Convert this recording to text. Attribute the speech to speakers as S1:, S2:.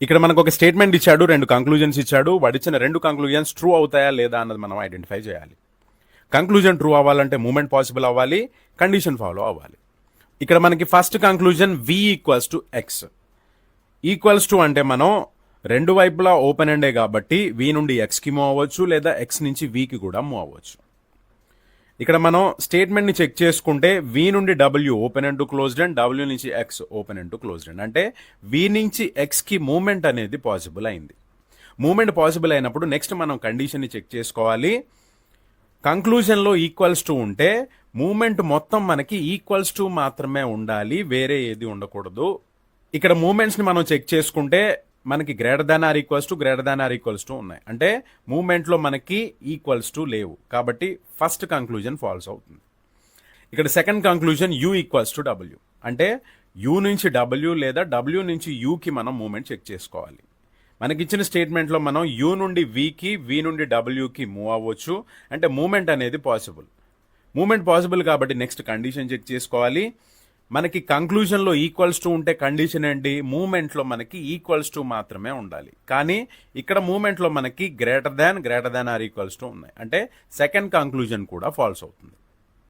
S1: ఇక్కడ మనకు ఒక స్టేట్మెంట్ ఇచ్చాడు, 2 కంక్లూజన్స్ ఇచ్చాడు. వాడిచ్చిన 2 కంక్లూజన్స్ ట్రూ అవుతాయా లేదా అన్నది మనం ఐడెంటిఫై చేయాలి. కంక్లూజన్ ట్రూ అవ్వాలంటే మూమెంట్ పాసిబుల్ అవ్వాలి, కండిషన్ ఫాలో అవ్వాలి. ఇక్కడ మనకి first conclusion v equals to X. Equals to అంటే మనం రెండు వైపులా ఓపెన్ ఎండే కాబట్టి v నుండి ఎక్స్కి మూవ్ అవ్వచ్చు, లేదా ఎక్స్ నుంచి vకి కూడా మూవ్ అవ్వచ్చు. ఇక్కడ మనం స్టేట్మెంట్ని చెక్ చేసుకుంటే v నుండి w open end to closed and w నుంచి x open end to closed and, అంటే v నుంచి xకి మూమెంట్ అనేది పాసిబుల్ అయింది. మూమెంట్ పాసిబుల్ అయినప్పుడు నెక్స్ట్ మనం కండిషన్ని చెక్ చేసుకోవాలి. కంక్లూజన్లో ఈక్వల్స్ టు ఉంటే మూమెంట్ మొత్తం మనకి ఈక్వల్స్ టు మాత్రమే ఉండాలి, వేరే ఏది ఉండకూడదు. ఇక్కడ మూమెంట్స్ని మనం చెక్ చేసుకుంటే మనకి greater than or equals to ఉన్నాయి, అంటే మూమెంట్లో మనకి ఈక్వల్స్ టు లేవు, కాబట్టి ఫస్ట్ కంక్లూజన్ ఫాల్స్ అవుతుంది. ఇక్కడ second conclusion u equals to w, అంటే u నుంచి w లేదా w నుంచి uకి మనం మూమెంట్ చెక్ చేసుకోవాలి. మనకిచ్చిన స్టేట్మెంట్లో మనం u నుండి vకి, v నుండి wకి మూవ్ అవ్వచ్చు, అంటే మూమెంట్ అనేది పాసిబుల్. మూమెంట్ పాసిబుల్ కాబట్టి నెక్స్ట్ కండిషన్ చెక్ చేసుకోవాలి. మనకి కంక్లూజన్లో ఈక్వల్స్ టు ఉంటే కండిషన్ ఏంటి? మూమెంట్లో మనకి ఈక్వల్స్ టు మాత్రమే ఉండాలి. కానీ ఇక్కడ మూమెంట్లో మనకి greater than or equals to ఉన్నాయి, అంటే సెకండ్ కంక్లూజన్ కూడా ఫాల్స్ అవుతుంది.